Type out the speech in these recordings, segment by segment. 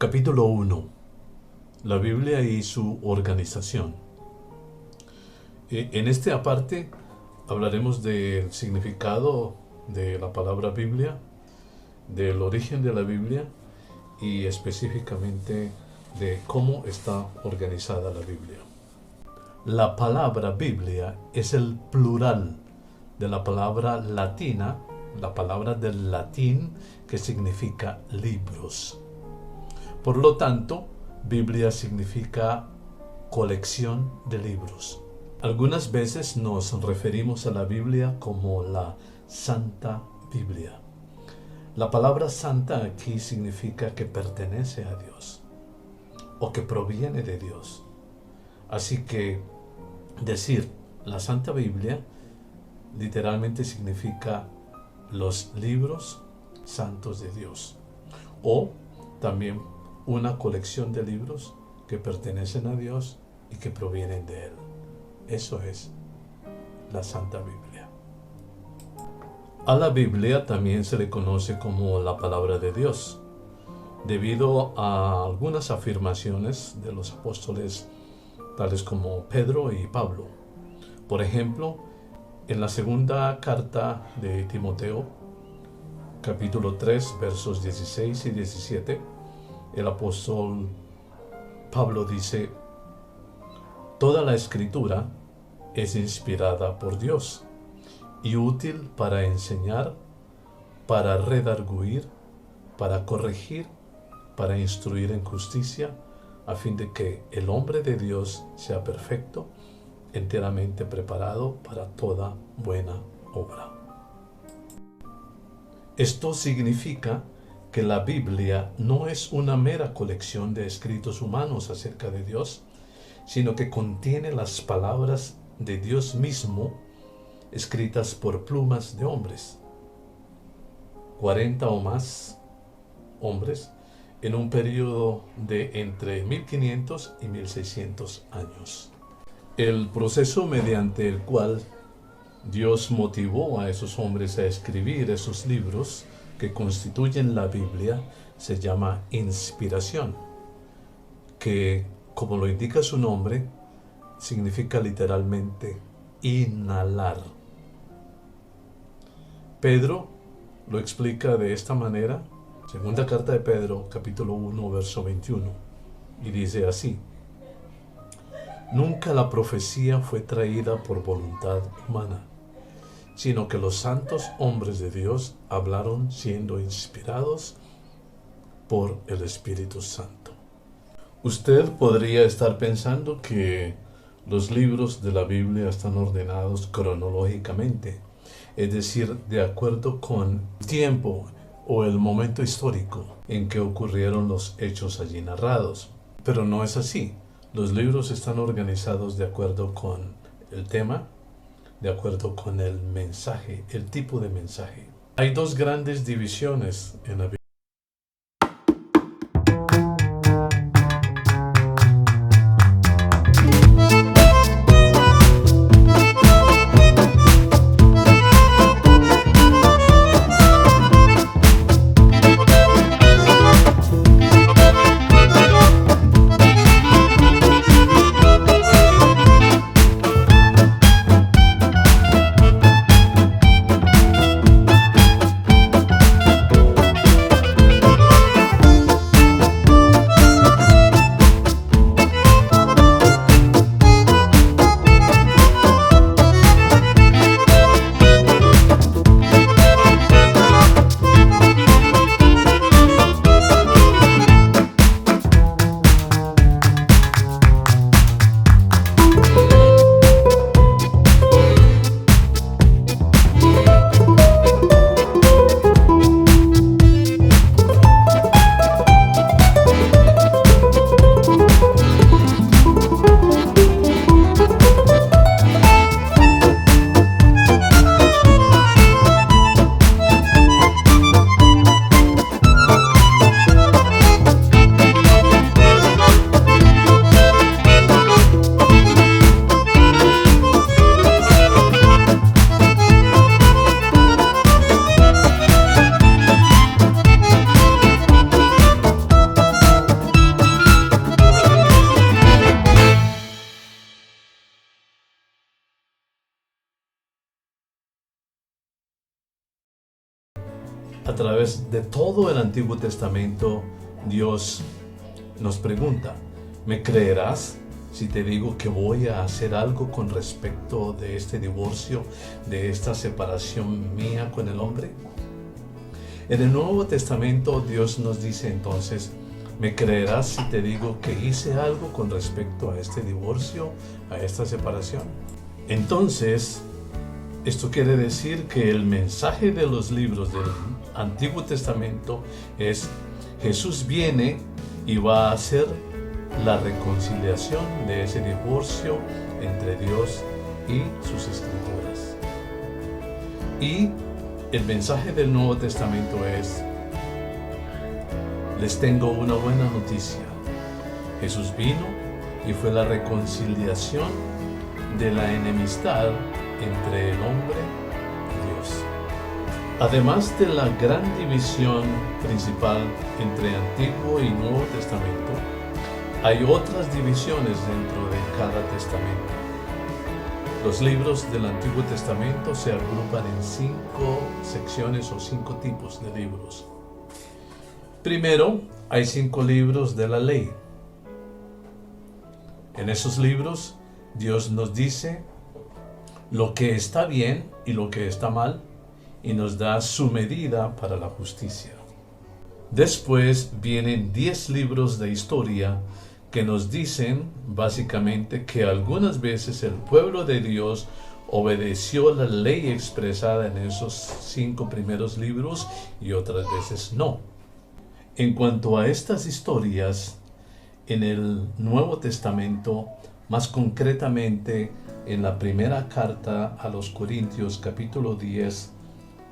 Capítulo 1. La Biblia y su organización. En este aparte hablaremos del significado de la palabra Biblia, del origen de la Biblia y específicamente de cómo está organizada la Biblia. La palabra Biblia es el plural de la palabra latina, la palabra del latín que significa libros. Por lo tanto, Biblia significa colección de libros. Algunas veces nos referimos a la Biblia como la Santa Biblia. La palabra santa aquí significa que pertenece a Dios o que proviene de Dios. Así que decir la Santa Biblia literalmente significa los libros santos de Dios, o también una colección de libros que pertenecen a Dios y que provienen de Él. Eso es la Santa Biblia. A la Biblia también se le conoce como la palabra de Dios, debido a algunas afirmaciones de los apóstoles tales como Pedro y Pablo. Por ejemplo, en la segunda carta de Timoteo, capítulo 3, versos 16 y 17, el apóstol Pablo dice: toda la escritura es inspirada por Dios y útil para enseñar, para redarguir, para corregir, para instruir en justicia, a fin de que el hombre de Dios sea perfecto, enteramente preparado para toda buena obra. Esto significa que la Biblia no es una mera colección de escritos humanos acerca de Dios, sino que contiene las palabras de Dios mismo escritas por plumas de hombres, 40 o más hombres, en un periodo de entre 1500 y 1600 años. El proceso mediante el cual Dios motivó a esos hombres a escribir esos libros que constituyen la Biblia se llama inspiración, que, como lo indica su nombre, significa literalmente inhalar. Pedro lo explica de esta manera, segunda carta de Pedro, capítulo 1, verso 21, y dice así: nunca la profecía fue traída por voluntad humana, sino que los santos hombres de Dios hablaron siendo inspirados por el Espíritu Santo. Usted podría estar pensando que los libros de la Biblia están ordenados cronológicamente, es decir, de acuerdo con el tiempo o el momento histórico en que ocurrieron los hechos allí narrados. Pero no es así. Los libros están organizados de acuerdo con el tema, de acuerdo con el mensaje, el tipo de mensaje. Hay dos grandes divisiones en la Biblia. A través de todo el Antiguo Testamento, Dios nos pregunta, ¿me creerás si te digo que voy a hacer algo con respecto de este divorcio, de esta separación mía con el hombre? En el Nuevo Testamento, Dios nos dice entonces, ¿me creerás si te digo que hice algo con respecto a este divorcio, a esta separación? Entonces, esto quiere decir que el mensaje de los libros del Antiguo Testamento es: Jesús viene y va a hacer la reconciliación de ese divorcio entre Dios y sus escrituras. Y el mensaje del Nuevo Testamento es: les tengo una buena noticia. Jesús vino y fue la reconciliación de la enemistad entre el hombre y Dios. Además de la gran división principal entre Antiguo y Nuevo Testamento, hay otras divisiones dentro de cada testamento. Los libros del Antiguo Testamento se agrupan en 5 secciones o 5 tipos de libros. Primero, hay 5 libros de la ley. En esos libros, Dios nos dice lo que está bien y lo que está mal, y nos da su medida para la justicia. Después vienen 10 libros de historia que nos dicen básicamente que algunas veces el pueblo de Dios obedeció la ley expresada en esos 5 primeros libros y otras veces no. En cuanto a estas historias, en el Nuevo Testamento, más concretamente en la primera carta a los Corintios, capítulo 10,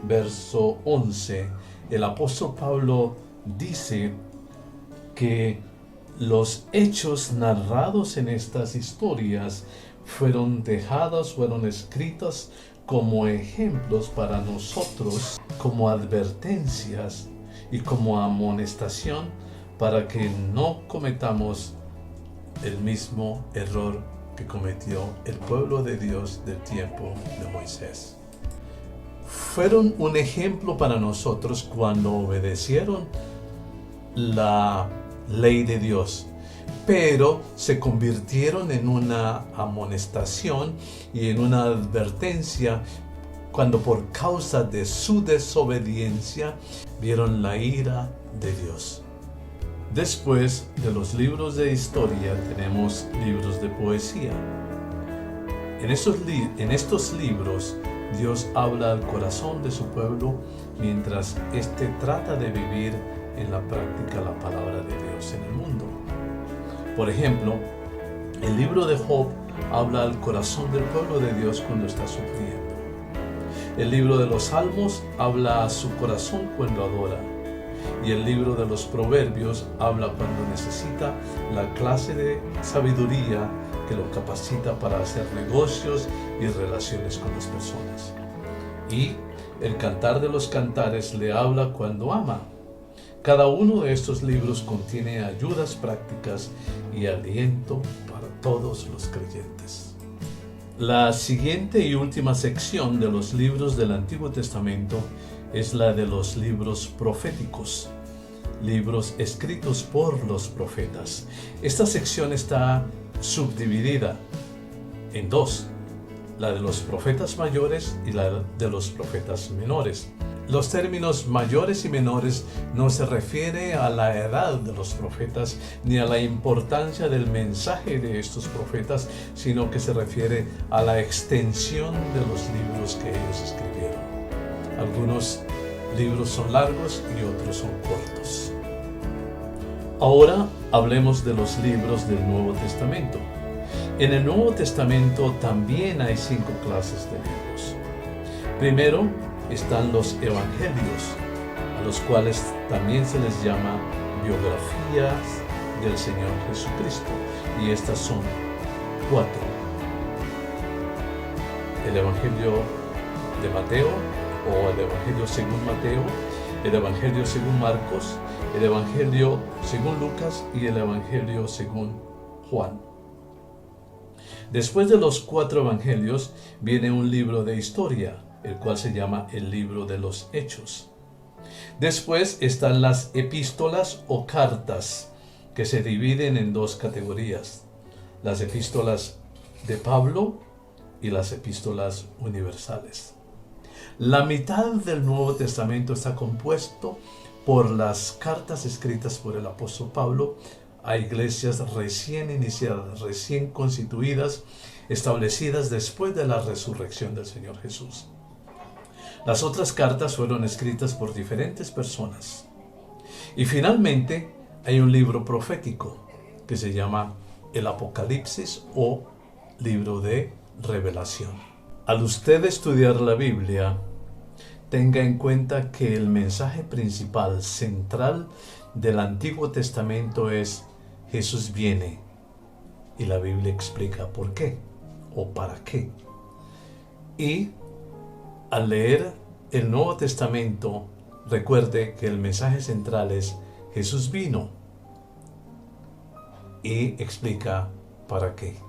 verso 11, el apóstol Pablo dice que los hechos narrados en estas historias fueron escritos como ejemplos para nosotros, como advertencias y como amonestación para que no cometamos el mismo error que cometió el pueblo de Dios del tiempo de Moisés. Fueron un ejemplo para nosotros cuando obedecieron la ley de Dios, pero se convirtieron en una amonestación y en una advertencia cuando por causa de su desobediencia vieron la ira de Dios. Después de los libros de historia tenemos libros de poesía. En estos libros Dios habla al corazón de su pueblo mientras éste trata de vivir en la práctica la palabra de Dios en el mundo. Por ejemplo, el libro de Job habla al corazón del pueblo de Dios cuando está sufriendo. El libro de los Salmos habla a su corazón cuando adora. Y el libro de los Proverbios habla cuando necesita la clase de sabiduría que lo capacita para hacer negocios y relaciones con las personas. Y el Cantar de los Cantares le habla cuando ama. Cada uno de estos libros contiene ayudas prácticas y aliento para todos los creyentes. La siguiente y última sección de los libros del Antiguo Testamento es la de los libros proféticos, libros escritos por los profetas. Esta sección está subdividida en 2, la de los profetas mayores y la de los profetas menores. Los términos mayores y menores no se refiere a la edad de los profetas ni a la importancia del mensaje de estos profetas, sino que se refiere a la extensión de los libros que ellos escribieron. Algunos libros son largos y otros son cortos. Ahora hablemos de los libros del Nuevo Testamento. En el Nuevo Testamento también hay 5 clases de libros. Primero están los evangelios, a los cuales también se les llama biografías del Señor Jesucristo, y estas son 4. El Evangelio de Mateo, o el Evangelio según Mateo, el Evangelio según Marcos, el Evangelio según Lucas y el Evangelio según Juan. Después de los 4 evangelios viene un libro de historia, el cual se llama el libro de los Hechos. Después están las epístolas o cartas, que se dividen en dos categorías: las epístolas de Pablo y las epístolas universales. La mitad del Nuevo Testamento está compuesto por las cartas escritas por el apóstol Pablo a iglesias recién iniciadas, recién constituidas, establecidas después de la resurrección del Señor Jesús. Las otras cartas fueron escritas por diferentes personas. Y finalmente hay un libro profético que se llama el Apocalipsis o libro de Revelación. Al usted estudiar la Biblia, tenga en cuenta que el mensaje principal, central del Antiguo Testamento es: Jesús viene, y la Biblia explica por qué o para qué. Y al leer el Nuevo Testamento, recuerde que el mensaje central es: Jesús vino, y explica para qué.